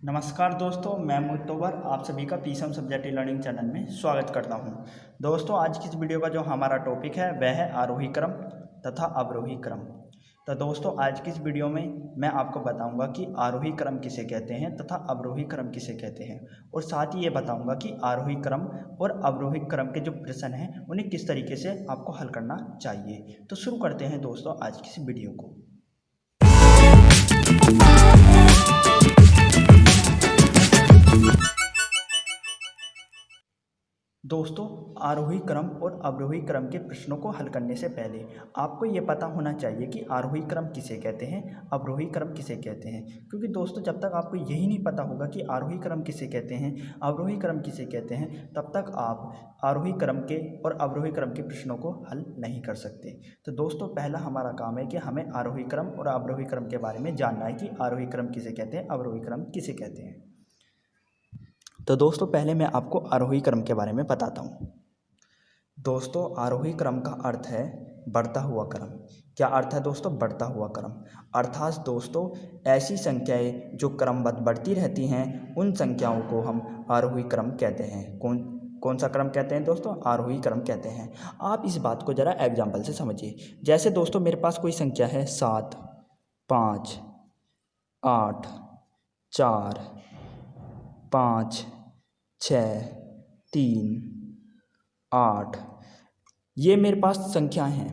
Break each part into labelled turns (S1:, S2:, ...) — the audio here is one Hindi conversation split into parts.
S1: नमस्कार दोस्तों, मैं मुतवर आप सभी का पीसम सब्जेक्ट लर्निंग चैनल में स्वागत करता हूं। दोस्तों, आज की इस वीडियो का जो हमारा टॉपिक है वह है आरोही क्रम तथा अवरोही क्रम। तो दोस्तों, आज की इस वीडियो में मैं आपको बताऊंगा कि आरोही क्रम किसे कहते हैं तथा अवरोही क्रम किसे कहते हैं, और साथ ही ये बताऊंगा कि आरोही क्रम और अवरोही क्रम के जो प्रश्न हैं उन्हें किस तरीके से आपको हल करना चाहिए। तो शुरू करते हैं दोस्तों आज की इस वीडियो को। दोस्तों, आरोही क्रम और अवरोही क्रम के प्रश्नों को हल करने से पहले आपको ये पता होना चाहिए कि आरोही क्रम किसे कहते हैं, अवरोही क्रम किसे कहते हैं। क्योंकि दोस्तों, जब तक आपको यही नहीं पता होगा कि आरोही क्रम किसे कहते हैं, अवरोही क्रम किसे कहते हैं, तब तक आप आरोही क्रम के और अवरोही क्रम के प्रश्नों को हल नहीं कर सकते। तो दोस्तों, पहला हमारा काम है कि हमें आरोही क्रम और अवरोही क्रम के बारे में जानना है कि आरोही क्रम किसे कहते हैं, अवरोही क्रम किसे कहते हैं। तो दोस्तों, पहले मैं आपको आरोही क्रम के बारे में बताता हूँ। दोस्तों, आरोही क्रम का अर्थ है बढ़ता हुआ क्रम। क्या अर्थ है दोस्तों? बढ़ता हुआ क्रम। अर्थात दोस्तों, ऐसी संख्याएं जो क्रमबद्ध बढ़ती रहती हैं उन संख्याओं को हम आरोही क्रम कहते हैं। कौन सा क्रम कहते हैं दोस्तों? आरोही क्रम कहते हैं। आप इस बात को ज़रा एग्जाम्पल से समझिए। जैसे दोस्तों, मेरे पास कोई संख्या है 7, 5, 8, 4, 5, 6, 3, 8, ये मेरे पास संख्याएं हैं।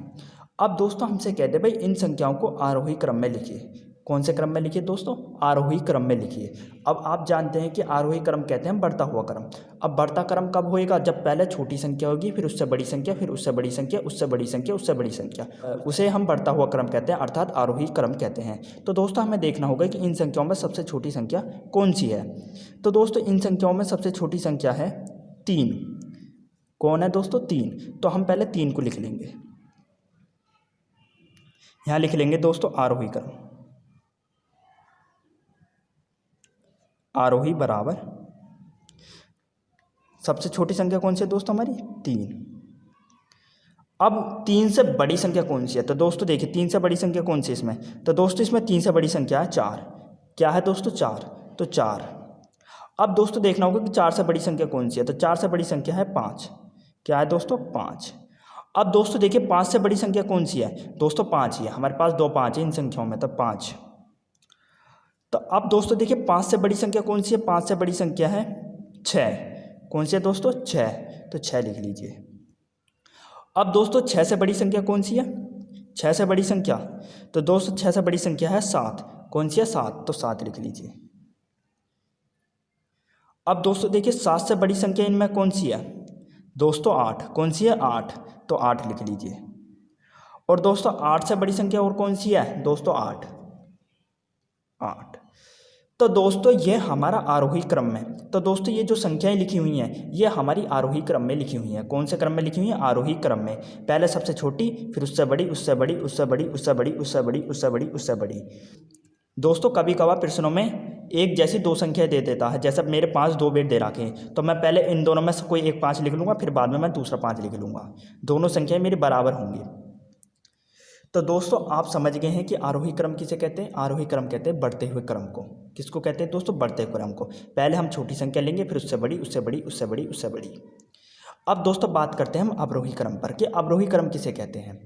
S1: अब दोस्तों, हमसे कहते हैं भाई इन संख्याओं को आरोही क्रम में लिखिए। कौन से क्रम में लिखिए दोस्तों? आरोही क्रम में लिखिए। अब आप जानते हैं कि आरोही क्रम कहते हैं बढ़ता हुआ क्रम। अब बढ़ता क्रम कब होएगा? जब पहले छोटी संख्या होगी, फिर उससे बड़ी संख्या, फिर उससे बड़ी संख्या, उससे बड़ी संख्या, उससे बड़ी संख्या, उसे हम बढ़ता हुआ क्रम कहते हैं, अर्थात आरोही क्रम कहते हैं। तो दोस्तों, हमें देखना होगा कि इन संख्याओं में सबसे छोटी संख्या कौन सी है। तो दोस्तों, इन संख्याओं में सबसे छोटी संख्या है 3। कौन है दोस्तों? 3। तो हम पहले 3 को लिख लेंगे। यहां लिख लेंगे दोस्तों आरोही क्रम। आरोही बराबर सबसे छोटी संख्या कौन सी है दोस्तों? हमारी 3। अब 3 से बड़ी संख्या कौन सी है? तो दोस्तों देखिए, 3 से बड़ी संख्या कौन सी है इसमें? तो दोस्तों, इसमें 3 से बड़ी संख्या है 4। क्या है दोस्तों? 4। तो 4। अब दोस्तों देखना होगा कि 4 से बड़ी संख्या कौन सी है? तो 4 से बड़ी संख्या है 5। क्या है दोस्तों? 5। अब दोस्तों देखिए, 5 से बड़ी संख्या कौन सी है? दोस्तों 5 ही है। हमारे पास 2 5 है इन संख्याओं में, तो 5। तो अब दोस्तों देखिए, 5 से बड़ी संख्या कौन सी है? 5 से बड़ी संख्या है 6। कौन सी है दोस्तों? 6। तो 6 लिख लीजिए। अब दोस्तों, 6 से बड़ी संख्या कौन सी है? 6 से बड़ी संख्या, तो दोस्तों 6 से बड़ी संख्या है 7। कौन सी है? 7। तो 7 लिख लीजिए। अब दोस्तों देखिए, 7 से बड़ी संख्या इनमें कौन सी है? दोस्तों 8। कौन सी है? 8। तो 8 लिख लीजिए। और दोस्तों 8 से बड़ी संख्या और कौन सी है? दोस्तों 8। 8। तो दोस्तों, ये हमारा आरोही क्रम में। तो दोस्तों, ये जो संख्याएं लिखी हुई हैं ये हमारी आरोही क्रम में लिखी हुई हैं। कौन से क्रम में लिखी हुई हैं? आरोही क्रम में। पहले सबसे छोटी, फिर उससे बड़ी, उससे बड़ी, उससे बड़ी, उससे बड़ी, उससे बड़ी, उससे बड़ी, उससे बड़ी। दोस्तों, कभी कभार प्रश्नों में एक जैसी 2 संख्या दे देता है। जैसे मेरे पास 2 बेट दे रखे हैं, तो मैं पहले इन दोनों में से कोई एक 5 लिख लूँगा, फिर बाद में मैं दूसरा 5 लिख लूँगा। दोनों संख्याएं मेरी बराबर होंगी। तो दोस्तों, आप समझ गए हैं कि आरोही क्रम किसे कहते हैं? आरोही क्रम कहते हैं बढ़ते हुए क्रम को। किसको कहते हैं दोस्तों? बढ़ते हुए क्रम को। पहले हम छोटी संख्या लेंगे, फिर उससे बड़ी, उससे बड़ी, उससे बड़ी, उससे बड़ी। अब दोस्तों बात करते हैं हम अवरोही क्रम पर कि अवरोही क्रम किसे कहते हैं।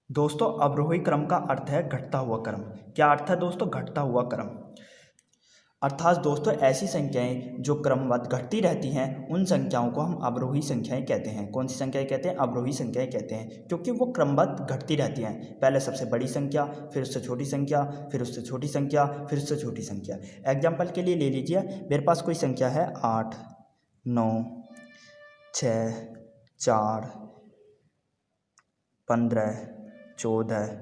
S1: दोस्तों, अवरोही क्रम का अर्थ है घटता हुआ क्रम। क्या अर्थ है दोस्तों? घटता हुआ क्रम। अर्थात दोस्तों, ऐसी संख्याएं जो क्रमबद्ध घटती रहती हैं उन संख्याओं को हम अवरोही संख्याएं कहते हैं। कौन सी संख्याएं कहते हैं? अवरोही संख्याएं कहते हैं, क्योंकि वो क्रमबद्ध घटती रहती हैं। पहले सबसे बड़ी संख्या, फिर उससे छोटी संख्या, फिर उससे छोटी संख्या, फिर उससे छोटी संख्या। एग्जाम्पल के लिए ले लीजिए, मेरे पास कोई संख्या है 8, 9, 6, 4, 15, 14,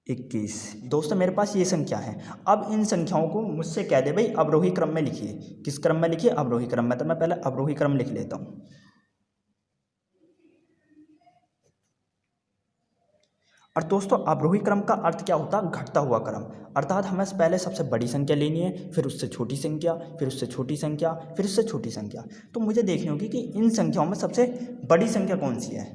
S1: 21। दोस्तों, मेरे पास ये संख्या है। अब इन संख्याओं को मुझसे कह दे भाई अवरोही क्रम में लिखिए। किस क्रम में लिखिए? अवरोही क्रम में। तो मैं पहले अवरोही क्रम लिख लेता हूँ। और दोस्तों, अवरोही क्रम का अर्थ क्या होता है? घटता हुआ क्रम। अर्थात हमें पहले सबसे बड़ी संख्या लेनी है, फिर उससे छोटी संख्या, फिर उससे छोटी संख्या, फिर उससे छोटी संख्या। तो मुझे देखनी होगी कि इन संख्याओं में सबसे बड़ी संख्या कौन सी है।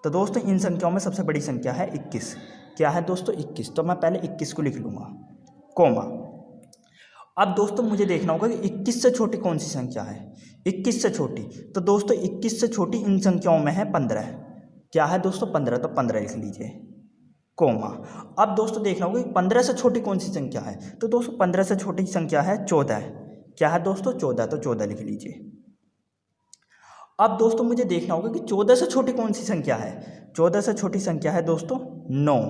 S1: तो दोस्तों, इन संख्याओं में सबसे बड़ी संख्या है 21। क्या है दोस्तों? 21। तो मैं पहले 21 को लिख लूँगा, कोमा। अब दोस्तों मुझे देखना होगा कि 21 से छोटी कौन सी संख्या है। 21 से छोटी, तो दोस्तों 21 से छोटी इन संख्याओं में है 15। क्या है दोस्तों 15, तो 15 लिख लीजिए, कोमा। अब दोस्तों देखना होगा कि 15 से छोटी कौन सी संख्या है, तो दोस्तों 15 से छोटी संख्या है 14। क्या है दोस्तों 14, तो 14 लिख लीजिए। अब दोस्तों मुझे देखना होगा कि 14 से छोटी कौन सी संख्या है। 14 से छोटी संख्या है दोस्तों 9।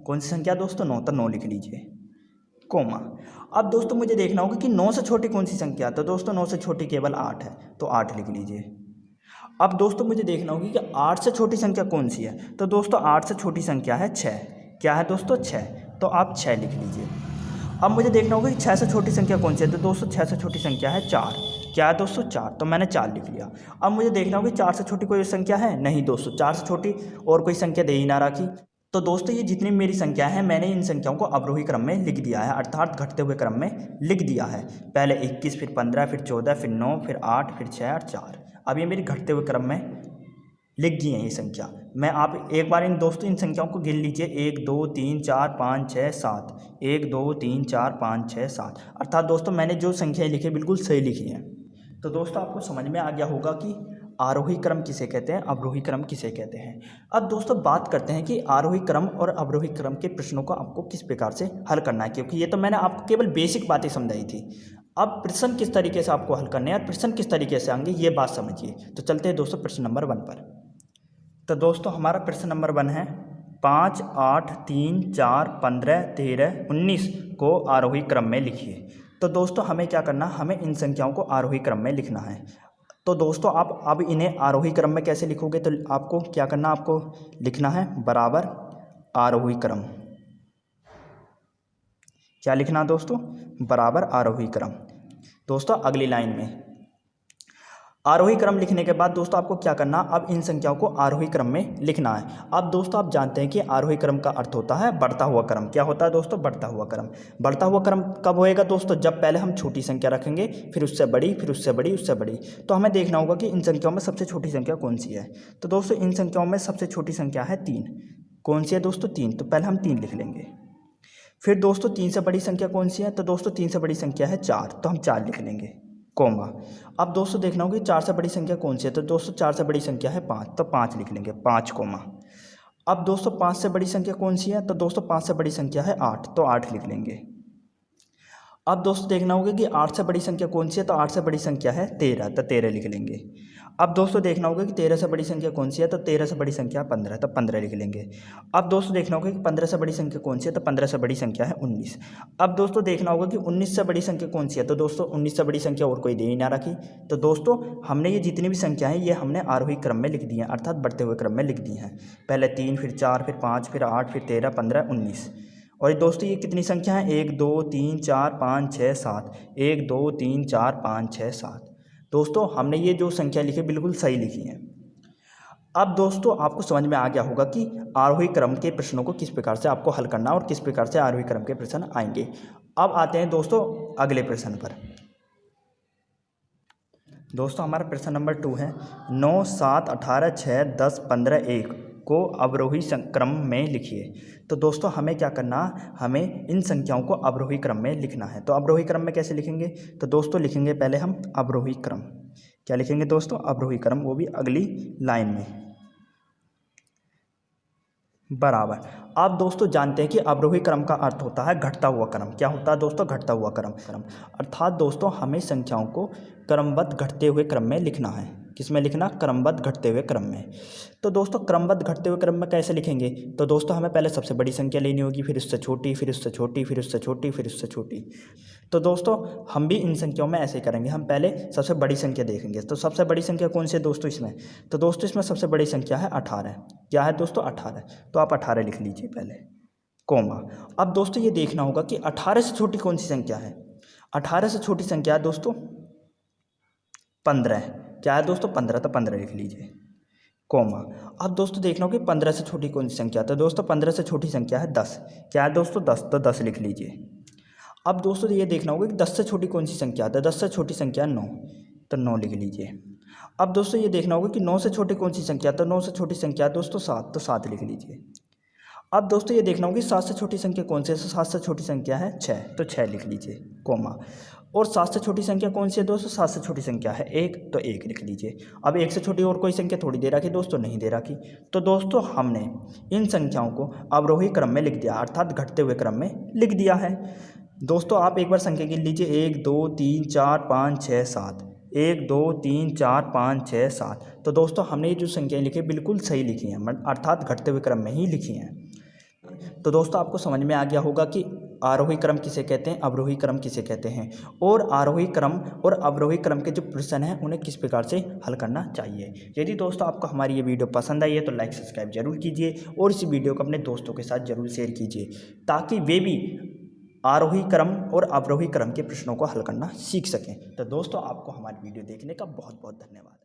S1: कौन सी संख्या दोस्तों 9, तो 9 लिख लीजिए, कोमा। अब दोस्तों मुझे देखना होगा कि 9 से छोटी कौन सी संख्या, तो दोस्तों 9 से छोटी केवल 8 है, तो 8 लिख लीजिए। अब दोस्तों मुझे देखना होगी कि 8 से छोटी संख्या कौन सी है, तो दोस्तों 8 से छोटी संख्या है 6। क्या है दोस्तों 6, तो आप 6 लिख लीजिए। अब मुझे देखना होगा कि 6 से छोटी संख्या कौन सी है, तो दोस्तों 6 से छोटी संख्या है 4। क्या है दोस्तों 4, तो मैंने 4 लिख लिया। अब मुझे देखना होगा कि 4 से छोटी कोई संख्या है, नहीं दोस्तों 4 से छोटी और कोई संख्या दे ही ना रखी। तो दोस्तों ये जितनी मेरी संख्या है मैंने इन संख्याओं को अवरोही क्रम में लिख दिया है, अर्थात घटते हुए क्रम में लिख दिया है। पहले 21, फिर 15, फिर 14, फिर 9, फिर 8, फिर 6 और 4। अब ये मेरी घटते हुए क्रम में लिख दी है ये संख्या। मैं आप एक बार इन दोस्तों इन संख्याओं को गिन लीजिए, 1 2 3 4 5 6 7, 1 2 3 4 5 6 7, अर्थात दोस्तों मैंने जो संख्याएं लिखी बिल्कुल सही लिखी हैं। तो दोस्तों आपको समझ में आ गया होगा कि आरोही क्रम किसे कहते हैं, अवरोही क्रम किसे कहते हैं। अब दोस्तों बात करते हैं कि आरोही क्रम और अवरोही क्रम के प्रश्नों को आपको किस प्रकार से हल करना है, क्योंकि ये तो मैंने आपको केवल बेसिक बातें समझाई थी। अब प्रश्न किस तरीके से आपको हल करने हैं और प्रश्न किस तरीके से आएंगे ये बात समझिए। तो चलते हैं दोस्तों प्रश्न नंबर 1 पर। तो दोस्तों हमारा प्रश्न नंबर 1 है 5 8 3 4 15 13 19 को आरोही क्रम में लिखिए। तो दोस्तों हमें क्या करना, हमें इन संख्याओं को आरोही क्रम में लिखना है। तो दोस्तों आप अब इन्हें आरोही क्रम में कैसे लिखोगे, तो आपको क्या करना, आपको लिखना है बराबर आरोही क्रम। क्या लिखना दोस्तों, बराबर आरोही क्रम। दोस्तों अगली लाइन में आरोही क्रम लिखने के बाद दोस्तों आपको क्या करना, अब इन संख्याओं को आरोही क्रम में लिखना है। अब दोस्तों आप जानते हैं कि आरोही क्रम का अर्थ होता है बढ़ता हुआ क्रम। क्या होता है दोस्तों, बढ़ता हुआ क्रम। बढ़ता हुआ क्रम कब होएगा दोस्तों, जब पहले हम छोटी संख्या रखेंगे, फिर उससे बड़ी, फिर उससे बड़ी, उससे बड़ी। तो हमें देखना होगा कि इन संख्याओं में सबसे छोटी संख्या कौन सी है। तो दोस्तों इन संख्याओं में सबसे छोटी संख्या है 3। कौन सी है दोस्तों, 3। तो पहले हम 3 लिख लेंगे। फिर दोस्तों 3 से बड़ी संख्या कौन सी है, तो दोस्तों 3 से बड़ी संख्या है 4। तो हम 4 लिख लेंगे, कोमा। अब दोस्तों देखना होगा कि 4 से बड़ी संख्या कौन सी है, तो दोस्तों 4 से बड़ी संख्या है 5। तो 5 लिख लेंगे, 5 कोमा। अब दोस्तों 5 से बड़ी संख्या कौन सी है, तो दोस्तों 5 से बड़ी संख्या है 8। तो 8 लिख लेंगे। अब दोस्तों देखना होगा कि 8 से बड़ी संख्या कौन सी है, तो 8 से बड़ी संख्या है 13। तो 13 लिख लेंगे। अब दोस्तों देखना होगा कि 13 से बड़ी संख्या कौन सी है, तो 13 से बड़ी संख्या 15। तो 15 लिख लेंगे। अब दोस्तों देखना होगा कि 15 से बड़ी संख्या कौन सी है, तो 15 से बड़ी संख्या है 19। अब दोस्तों देखना होगा कि 19 से बड़ी संख्या कौन सी है, तो दोस्तों 19 से बड़ी संख्या और कोई दे ही ना रखी। तो दोस्तों हमने ये जितनी भी संख्या है ये हमने आरोही क्रम में लिख दी हैं, अर्थात बढ़ते हुए क्रम में लिख दी हैं। पहले 3, फिर 4, फिर 5, फिर 8, फिर 13, 15, 19। और दोस्तों ये कितनी संख्या है, 1 2 3 4 5 6 7, 1 2 3 4 5 6 7। दोस्तों हमने ये जो संख्या लिखी बिल्कुल सही लिखी है। अब दोस्तों आपको समझ में आ गया होगा कि आरोही क्रम के प्रश्नों को किस प्रकार से आपको हल करना और किस प्रकार से आरोही क्रम के प्रश्न आएंगे। अब आते हैं दोस्तों अगले प्रश्न पर। दोस्तों हमारा प्रश्न नंबर 2 है 9 7 18 6 10 15 1 को अवरोही क्रम में लिखिए। तो दोस्तों हमें क्या करना, हमें इन संख्याओं को अवरोही क्रम में लिखना है। तो अवरोही क्रम में कैसे लिखेंगे, तो दोस्तों लिखेंगे पहले हम अवरोही क्रम। क्या लिखेंगे दोस्तों, अवरोही क्रम, वो भी अगली लाइन में बराबर। आप दोस्तों जानते हैं कि अवरोही क्रम का अर्थ होता है घटता हुआ क्रम। क्या होता है दोस्तों, घटता हुआ क्रम। अर्थात दोस्तों हमें संख्याओं को क्रमबद्ध घटते हुए क्रम में लिखना है। किस में लिखना, क्रमबद्ध घटते हुए क्रम में। तो दोस्तों क्रमबद्ध घटते हुए क्रम में कैसे लिखेंगे, तो दोस्तों हमें पहले सबसे बड़ी संख्या लेनी होगी, फिर उससे छोटी, फिर उससे छोटी, फिर उससे छोटी, फिर उससे छोटी। तो दोस्तों हम भी इन संख्याओं में ऐसे करेंगे, हम पहले सबसे बड़ी संख्या देखेंगे। तो सबसे बड़ी संख्या कौन सी है दोस्तों इसमें, तो दोस्तों इसमें सबसे बड़ी संख्या है 18। क्या है दोस्तों, 18। तो आप 18 लिख लीजिए पहले, कोमा। अब दोस्तों ये देखना होगा कि 18 से छोटी कौन सी संख्या है। 18 से छोटी संख्या है दोस्तों 15। क्या है दोस्तों, 15। तो 15 लिख लीजिए, कोमा। अब दोस्तों देखना होगा कि 15 से छोटी कौन सी संख्या, तो दोस्तों 15 से छोटी संख्या है 10। क्या है दोस्तों, 10। तो 10 लिख लीजिए। अब दोस्तों ये देखना होगा कि 10 से छोटी कौन सी संख्या है, तो 10 से छोटी संख्या 9। तो 9 लिख लीजिए। अब दोस्तों ये देखना होगा कि 9 से छोटी कौन सी संख्या, तो 9 से छोटी संख्या दोस्तों 7। तो 7 लिख लीजिए। अब दोस्तों ये देखना होगा कि 7 से छोटी संख्या कौन सी है। 7 से छोटी संख्या है 6, तो 6 लिख लीजिए कोमा। और 7 से छोटी संख्या कौन सी है दोस्तों? 7 से छोटी संख्या है 1, तो 1 लिख लीजिए। अब 1 से छोटी और कोई संख्या थोड़ी दे रखी दोस्तों, नहीं दे रखी। तो दोस्तों हमने इन संख्याओं को अवरोही क्रम में लिख दिया, अर्थात घटते हुए क्रम में लिख दिया है। दोस्तों आप एक बार संख्या गिन लीजिए, 1 2 3 4 5 6 7, 1 2 3 4 5 6 7। तो दोस्तों हमने ये जो संख्याएं लिखी बिल्कुल सही लिखी हैं, अर्थात घटते हुए क्रम में ही लिखी हैं। तो दोस्तों आपको समझ में आ गया होगा कि आरोही क्रम किसे कहते हैं, अवरोही क्रम किसे कहते हैं, और आरोही क्रम और अवरोही क्रम के जो प्रश्न हैं उन्हें किस प्रकार से हल करना चाहिए। यदि दोस्तों आपको हमारी ये वीडियो पसंद आई है तो लाइक सब्सक्राइब जरूर कीजिए और इस वीडियो को अपने दोस्तों के साथ जरूर शेयर कीजिए, ताकि वे भी आरोही क्रम और अवरोही क्रम के प्रश्नों को हल करना सीख सकें। तो दोस्तों आपको हमारी वीडियो देखने का बहुत बहुत धन्यवाद।